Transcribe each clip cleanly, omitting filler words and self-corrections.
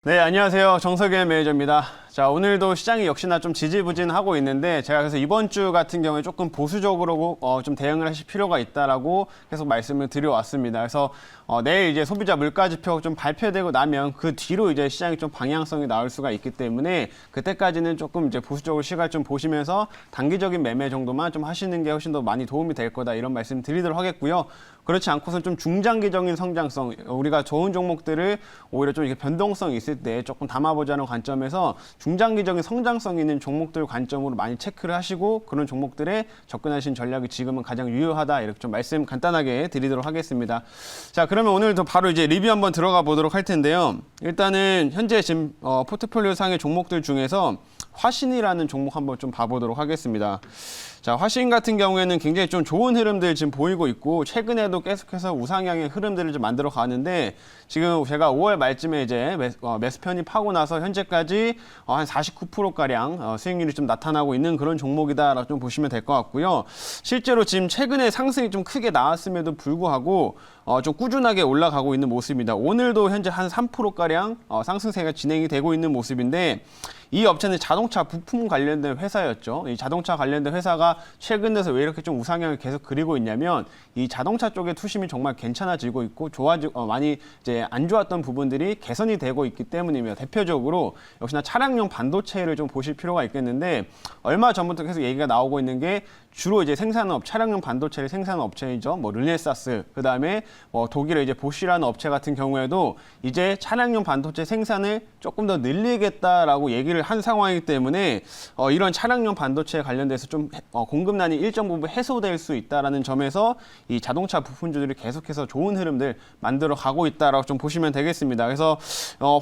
네, 안녕하세요. 정석현 매니저입니다. 자, 오늘도 시장이 역시나 좀 지지부진하고 있는데 제가 그래서 이번 주 같은 경우에 조금 보수적으로 좀 대응을 하실 필요가 있다라고 계속 말씀을 드려왔습니다. 그래서 내일 이제 소비자 물가지표 좀 발표되고 나면 그 뒤로 이제 시장이 좀 방향성이 나올 수가 있기 때문에 그때까지는 조금 이제 보수적으로 시간 좀 보시면서 단기적인 매매 정도만 좀 하시는 게 훨씬 더 많이 도움이 될 거다 이런 말씀 드리도록 하겠고요. 그렇지 않고서 좀 중장기적인 성장성, 우리가 좋은 종목들을 오히려 좀 이렇게 변동성이 있을 때 조금 담아보자는 관점에서 중장기적인 성장성 있는 종목들 관점으로 많이 체크를 하시고 그런 종목들에 접근하신 전략이 지금은 가장 유효하다 이렇게 좀 말씀 간단하게 드리도록 하겠습니다. 자, 그러면 오늘도 바로 이제 리뷰 한번 들어가 보도록 할 텐데요. 일단은 현재 지금 포트폴리오 상의 종목들 중에서 화신이라는 종목 한번 좀 봐보도록 하겠습니다. 자, 화신 같은 경우에는 굉장히 좀 좋은 흐름들 지금 보이고 있고 최근에도 계속해서 우상향의 흐름들을 좀 만들어 가는데 지금 제가 5월 말쯤에 이제 매수 편입하고 나서 현재까지 한 49%가량 수익률이 좀 나타나고 있는 그런 종목이다라고 좀 보시면 될 것 같고요. 실제로 지금 최근에 상승이 좀 크게 나왔음에도 불구하고 좀 꾸준하게 올라가고 있는 모습입니다. 오늘도 현재 한 3%가량 상승세가 진행이 되고 있는 모습인데 이 업체는 자동차 부품 관련된 회사였죠. 이 자동차 관련된 회사가 최근 들어서 왜 이렇게 좀 우상향을 계속 그리고 있냐면 이 자동차 쪽의 투심이 정말 괜찮아지고 있고 많이 이제 안 좋았던 부분들이 개선이 되고 있기 때문이며 대표적으로 역시나 차량용 반도체를 좀 보실 필요가 있겠는데 얼마 전부터 계속 얘기가 나오고 있는 게 주로 이제 차량용 반도체를 생산하는 업체이죠. 뭐 르네사스, 그다음에 독일의 이제 보쉬라는 업체 같은 경우에도 이제 차량용 반도체 생산을 조금 더 늘리겠다라고 얘기를 한 상황이기 때문에 이런 차량용 반도체에 관련돼서 좀 공급난이 일정 부분 해소될 수 있다라는 점에서 이 자동차 부품주들이 계속해서 좋은 흐름들 만들어 가고 있다라고 좀 보시면 되겠습니다. 그래서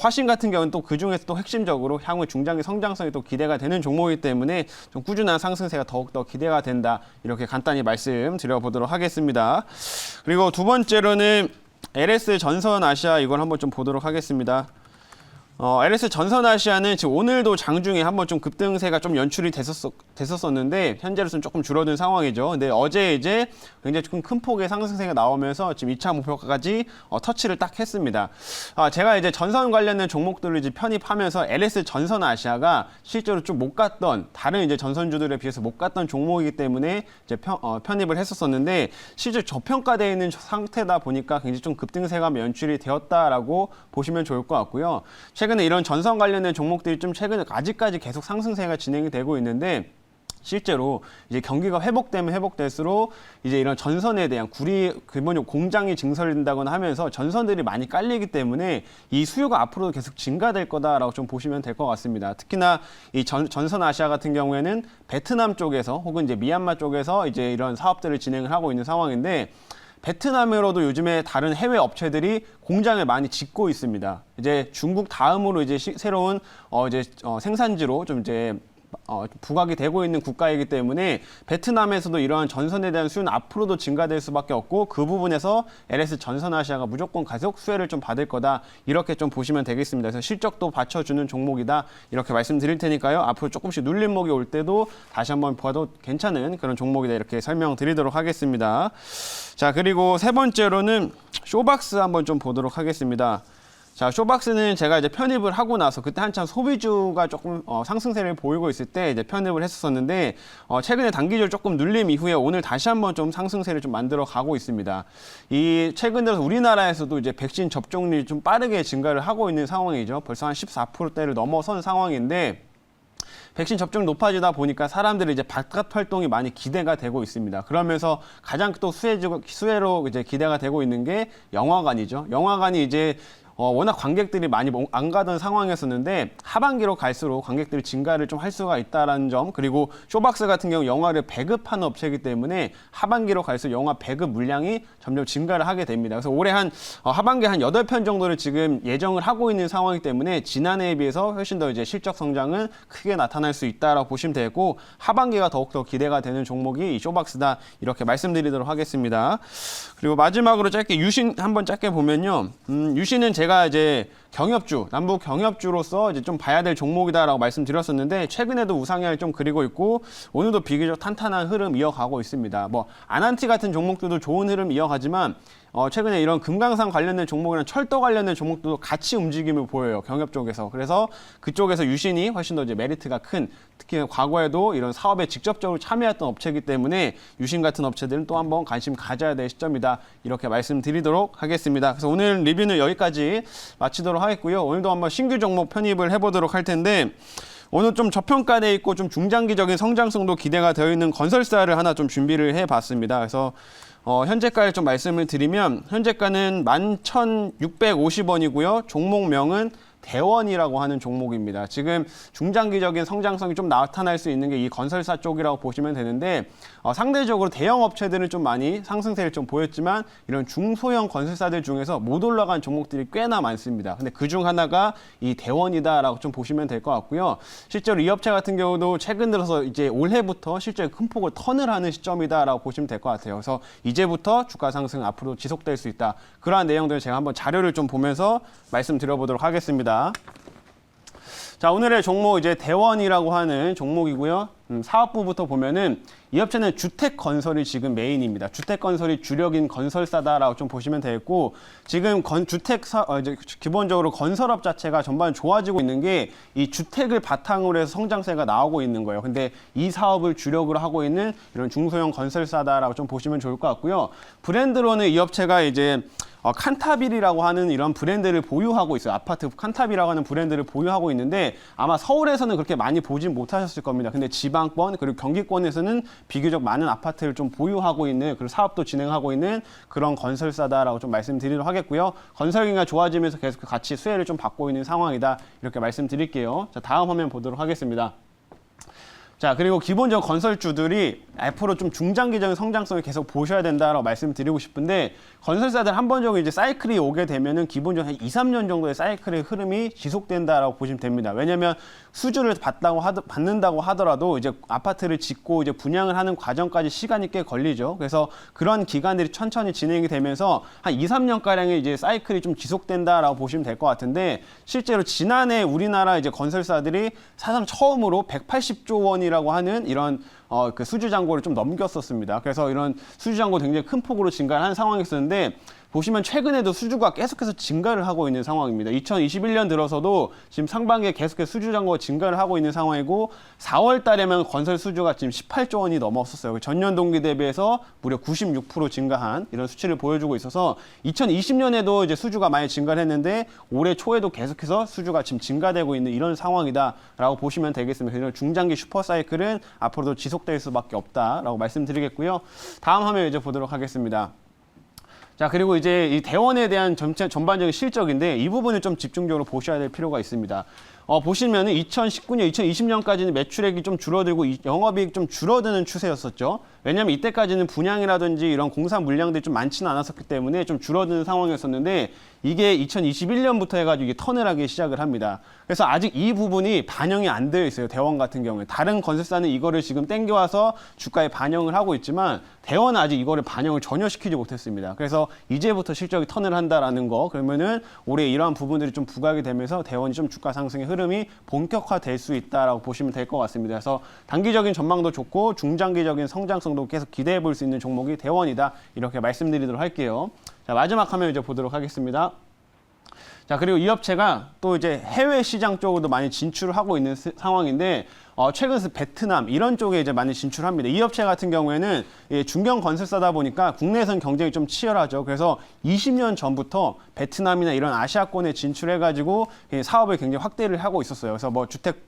화신 같은 경우는 또 그중에서 또 핵심적으로 향후 중장기 성장성이 또 기대가 되는 종목이기 때문에 좀 꾸준한 상승세가 더욱더 기대가 된다. 이렇게 간단히 말씀드려보도록 하겠습니다. 그리고 두 번째로는 LS 전선아시아 이걸 한번 좀 보도록 하겠습니다. LS 전선아시아는 지금 오늘도 장중에 한번 좀 급등세가 좀 연출이 됐었는데 현재로서는 조금 줄어든 상황이죠. 근데 어제 이제 굉장히 조금 큰 폭의 상승세가 나오면서 지금 2차 목표가까지 터치를 딱 했습니다. 제가 이제 전선 관련된 종목들을 이제 편입하면서 LS 전선아시아가 실제로 좀 못 갔던 다른 이제 전선주들에 비해서 못 갔던 종목이기 때문에 이제 편입을 했었는데 실제 저평가되어 있는 상태다 보니까 굉장히 좀 급등세가 연출이 되었다라고 보시면 좋을 것 같고요. 최근에 이런 전선 관련된 종목들이 좀 최근에 아직까지 계속 상승세가 진행이 되고 있는데 실제로 이제 경기가 회복되면 회복될수록 이제 이런 전선에 대한 기본적으로 공장이 증설된다거나 하면서 전선들이 많이 깔리기 때문에 이 수요가 앞으로도 계속 증가될 거다라고 좀 보시면 될 것 같습니다. 특히나 이 전선 아시아 같은 경우에는 베트남 쪽에서 혹은 이제 미얀마 쪽에서 이제 이런 사업들을 진행을 하고 있는 상황인데 베트남으로도 요즘에 다른 해외 업체들이 공장을 많이 짓고 있습니다. 이제 중국 다음으로 이제 새로운 생산지로 좀 이제 부각이 되고 있는 국가이기 때문에 베트남에서도 이러한 전선에 대한 수요는 앞으로도 증가될 수밖에 없고 그 부분에서 LS 전선아시아가 무조건 계속 수혜를 좀 받을 거다 이렇게 좀 보시면 되겠습니다. 그래서 실적도 받쳐주는 종목이다 이렇게 말씀드릴 테니까요. 앞으로 조금씩 눌림목이 올 때도 다시 한번 봐도 괜찮은 그런 종목이다 이렇게 설명드리도록 하겠습니다. 자, 그리고 세 번째로는 쇼박스 한번 좀 보도록 하겠습니다. 자, 쇼박스는 제가 이제 편입을 하고 나서 그때 한참 소비주가 조금 상승세를 보이고 있을 때 이제 편입을 했었는데 최근에 단기적으로 조금 눌림 이후에 오늘 다시 한번 좀 상승세를 좀 만들어 가고 있습니다. 이 최근 들어서 우리나라에서도 이제 백신 접종률이 좀 빠르게 증가를 하고 있는 상황이죠. 벌써 한 14%대를 넘어선 상황인데 백신 접종이 높아지다 보니까 사람들이 이제 바깥 활동이 많이 기대가 되고 있습니다. 그러면서 가장 또 수혜로 이제 기대가 되고 있는 게 영화관이죠. 영화관이 이제 워낙 관객들이 많이 안 가던 상황이었었는데 하반기로 갈수록 관객들이 증가를 좀 할 수가 있다는 점, 그리고 쇼박스 같은 경우 영화를 배급하는 업체이기 때문에 하반기로 갈수록 영화 배급 물량이 점점 증가를 하게 됩니다. 그래서 올해 하반기에 한 8편 정도를 지금 예정을 하고 있는 상황이기 때문에 지난해에 비해서 훨씬 더 이제 실적 성장은 크게 나타날 수 있다라고 보시면 되고 하반기가 더욱더 기대가 되는 종목이 이 쇼박스다 이렇게 말씀드리도록 하겠습니다. 그리고 마지막으로 유신 한번 짧게 보면요. 유신은 제가 이제 경협주, 남북 경협주로서 이제 좀 봐야 될 종목이다라고 말씀드렸었는데 최근에도 우상향을 좀 그리고 있고 오늘도 비교적 탄탄한 흐름 이어가고 있습니다. 뭐 아난티 같은 종목들도 좋은 흐름 이어가지만 최근에 이런 금강산 관련된 종목이랑 철도 관련된 종목도 같이 움직임을 보여요. 경협 쪽에서. 그래서 그쪽에서 유신이 훨씬 더 이제 메리트가 큰, 특히 과거에도 이런 사업에 직접적으로 참여했던 업체이기 때문에 유신 같은 업체들은 또 한번 관심 가져야 될 시점이다. 이렇게 말씀드리도록 하겠습니다. 그래서 오늘 리뷰는 여기까지 마치도록 하겠고요. 오늘도 한번 신규 종목 편입을 해보도록 할 텐데 오늘 좀 저평가돼 있고 좀 중장기적인 성장성도 기대가 되어 있는 건설사를 하나 좀 준비를 해봤습니다. 그래서 현재가를 좀 말씀을 드리면 현재가는 11,650원이고요. 종목명은 대원이라고 하는 종목입니다. 지금 중장기적인 성장성이 좀 나타날 수 있는 게 이 건설사 쪽이라고 보시면 되는데 상대적으로 대형 업체들은 좀 많이 상승세를 좀 보였지만 이런 중소형 건설사들 중에서 못 올라간 종목들이 꽤나 많습니다. 근데 그중 하나가 이 대원이다라고 좀 보시면 될 것 같고요. 실제로 이 업체 같은 경우도 최근 들어서 이제 올해부터 실제 큰 폭을 턴을 하는 시점이다라고 보시면 될 것 같아요. 그래서 이제부터 주가 상승 앞으로 지속될 수 있다. 그러한 내용들을 제가 한번 자료를 좀 보면서 말씀드려보도록 하겠습니다. 자, 오늘의 종목 이제 대원이라고 하는 종목이고요. 사업부부터 보면은 이 업체는 주택 건설이 지금 메인입니다. 주택 건설이 주력인 건설사다라고 좀 보시면 되겠고 지금 이제 기본적으로 건설업 자체가 전반 좋아지고 있는 게 이 주택을 바탕으로 해서 성장세가 나오고 있는 거예요. 근데 이 사업을 주력으로 하고 있는 이런 중소형 건설사다라고 좀 보시면 좋을 것 같고요. 브랜드로는 이 업체가 이제 칸타빌이라고 하는 이런 브랜드를 보유하고 있어요. 아파트 칸타빌이라고 하는 브랜드를 보유하고 있는데 아마 서울에서는 그렇게 많이 보진 못하셨을 겁니다. 근데 지방권 그리고 경기권에서는 비교적 많은 아파트를 좀 보유하고 있는 그리고 사업도 진행하고 있는 그런 건설사다라고 좀 말씀드리도록 하겠고요. 건설기가 좋아지면서 계속 같이 수혜를 좀 받고 있는 상황이다. 이렇게 말씀드릴게요. 자, 다음 화면 보도록 하겠습니다. 자, 그리고 기본적으로 건설주들이 앞으로 좀 중장기적인 성장성을 계속 보셔야 된다라고 말씀드리고 싶은데 건설사들 한 번적으로 이제 사이클이 오게 되면은 기본적으로 한 2, 3년 정도의 사이클의 흐름이 지속된다라고 보시면 됩니다. 왜냐면 수주를 받는다고 하더라도 이제 아파트를 짓고 이제 분양을 하는 과정까지 시간이 꽤 걸리죠. 그래서 그런 기간들이 천천히 진행이 되면서 한 2, 3년가량의 이제 사이클이 좀 지속된다라고 보시면 될 것 같은데 실제로 지난해 우리나라 이제 건설사들이 사상 처음으로 180조 원이라고 하는 이런 그 수주 잔고를 좀 넘겼었습니다. 그래서 이런 수주 잔고 굉장히 큰 폭으로 증가한 상황이었었는데 보시면 최근에도 수주가 계속해서 증가를 하고 있는 상황입니다. 2021년 들어서도 지금 상반기에 계속해서 수주 잔고가 증가를 하고 있는 상황이고 4월 달에만 건설 수주가 지금 18조 원이 넘었었어요. 전년 동기 대비해서 무려 96% 증가한 이런 수치를 보여주고 있어서 2020년에도 이제 수주가 많이 증가를 했는데 올해 초에도 계속해서 수주가 지금 증가되고 있는 이런 상황이다라고 보시면 되겠습니다. 이런 중장기 슈퍼사이클은 앞으로도 지속될 수밖에 없다라고 말씀드리겠고요. 다음 화면 이제 보도록 하겠습니다. 자, 그리고 이제 이 대원에 대한 전반적인 실적인데 이 부분을 좀 집중적으로 보셔야 될 필요가 있습니다. 보시면은 2019년, 2020년까지는 매출액이 좀 줄어들고 영업이익 좀 줄어드는 추세였었죠. 왜냐하면 이때까지는 분양이라든지 이런 공사 물량들이 좀 많지는 않았었기 때문에 좀 줄어드는 상황이었었는데 이게 2021년부터 해가지고 이게 턴을 하기 시작을 합니다. 그래서 아직 이 부분이 반영이 안 되어 있어요. 대원 같은 경우에. 다른 건설사는 이거를 지금 땡겨와서 주가에 반영을 하고 있지만 대원은 아직 이거를 반영을 전혀 시키지 못했습니다. 그래서 이제부터 실적이 턴을 한다라는 거 그러면은 올해 이러한 부분들이 좀 부각이 되면서 대원이 좀 주가 상승의 흐름이 본격화될 수 있다라고 보시면 될 것 같습니다. 그래서 단기적인 전망도 좋고 중장기적인 성장성도 계속 기대해 볼 수 있는 종목이 대원이다. 이렇게 말씀드리도록 할게요. 자, 마지막 화면 이제 보도록 하겠습니다. 자, 그리고 이 업체가 또 이제 해외 시장 쪽으로도 많이 진출을 하고 있는 상황인데 최근 베트남 이런 쪽에 이제 많이 진출합니다. 이 업체 같은 경우에는 중견 건설사다 보니까 국내에서는 경쟁이 좀 치열하죠. 그래서 20년 전부터 베트남이나 이런 아시아권에 진출해가지고 사업을 굉장히 확대를 하고 있었어요. 그래서 뭐 주택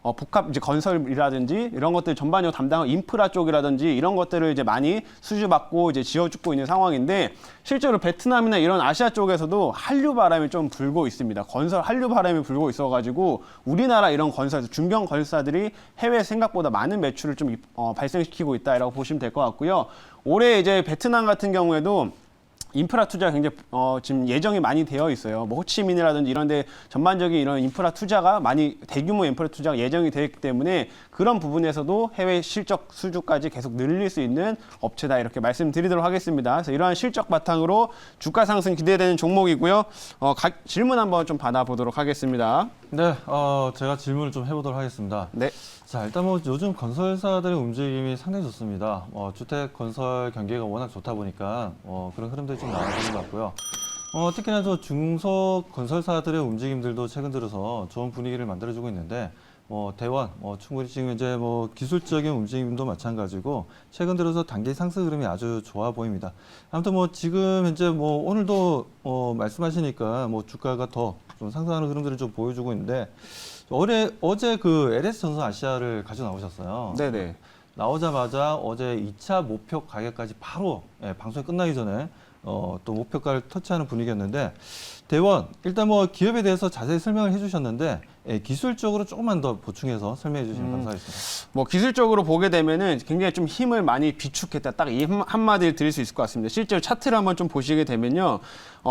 복합 이제 건설이라든지 이런 것들 전반적으로 담당하는 인프라 쪽이라든지 이런 것들을 이제 많이 수주받고 이제 지어주고 있는 상황인데 실제로 베트남이나 이런 아시아 쪽에서도 한류 바람이 좀 불고 있습니다. 건설 한류 바람이 불고 있어가지고 우리나라 이런 건설에서 중견 건설사들이 해외 생각보다 많은 매출을 좀 발생시키고 있다라고 보시면 될 것 같고요. 올해 이제 베트남 같은 경우에도 인프라 투자가 굉장히 지금 예정이 많이 되어 있어요. 뭐 호치민이라든지 이런 데 전반적인 이런 인프라 투자가 많이 대규모 인프라 투자가 예정이 되어 있기 때문에 그런 부분에서도 해외 실적 수주까지 계속 늘릴 수 있는 업체다 이렇게 말씀드리도록 하겠습니다. 그래서 이러한 실적 바탕으로 주가 상승 기대되는 종목이고요. 질문 한번 좀 받아보도록 하겠습니다. 네, 제가 질문을 좀 해보도록 하겠습니다. 네. 자, 일단 뭐 요즘 건설사들의 움직임이 상당히 좋습니다. 주택 건설 경기가 워낙 좋다 보니까 그런 흐름들이 좀 나오는 것 같고요. 특히나 저 중소 건설사들의 움직임들도 최근 들어서 좋은 분위기를 만들어주고 있는데, 대원, 충분히 지금 이제 기술적인 움직임도 마찬가지고, 최근 들어서 단기 상승 흐름이 아주 좋아 보입니다. 아무튼 지금 현재 오늘도 말씀하시니까 주가가 더 좀 상승하는 흐름들을 좀 보여주고 있는데, 어제 그 LS전선 아시아를 가져 나오셨어요. 네네. 나오자마자 어제 2차 목표 가격까지 바로 방송이 끝나기 전에 또 목표가를 터치하는 분위기였는데, 대원 일단 기업에 대해서 자세히 설명을 해주셨는데 기술적으로 조금만 더 보충해서 설명해 주시면 감사하겠습니다. 기술적으로 보게 되면은 굉장히 좀 힘을 많이 비축했다. 딱 이 한마디를 드릴 수 있을 것 같습니다. 실제로 차트를 한번 좀 보시게 되면요.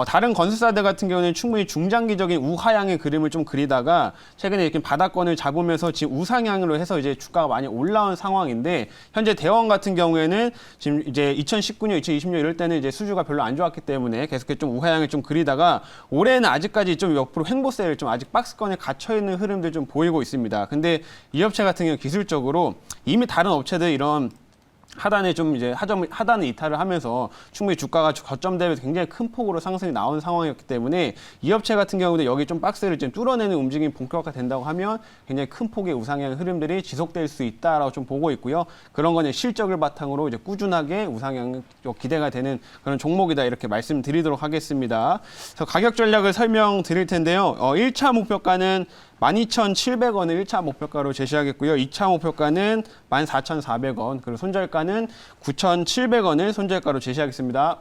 다른 건설사들 같은 경우는 충분히 중장기적인 우하향의 그림을 좀 그리다가 최근에 이렇게 바닥권을 잡으면서 지금 우상향으로 해서 이제 주가가 많이 올라온 상황인데, 현재 대원 같은 경우에는 지금 이제 2019년, 2020년 이럴 때는 이제 수주가 별로 안 좋았기 때문에 계속해서 좀 우하향을 좀 그리다가 올해는 아직까지 좀 옆으로 횡보세를 좀 아직 박스권에 갇혀 있는 흐름들 좀 보이고 있습니다. 근데 이 업체 같은 경우 기술적으로 이미 다른 업체들 이런 하단에 좀 이제 하단을 이탈을 하면서 충분히 주가가 거점 대비 굉장히 큰 폭으로 상승이 나온 상황이었기 때문에 이 업체 같은 경우도 여기 좀 박스를 좀 뚫어내는 움직임이 본격화 된다고 하면 굉장히 큰 폭의 우상향 흐름들이 지속될 수 있다라고 좀 보고 있고요. 그런 거는 실적을 바탕으로 이제 꾸준하게 우상향 기대가 되는 그런 종목이다 이렇게 말씀드리도록 하겠습니다. 그래서 가격 전략을 설명드릴 텐데요. 1차 목표가는 12,700원을 1차 목표가로 제시하겠고요. 2차 목표가는 14,400원, 그리고 손절가는 9,700원을 손절가로 제시하겠습니다.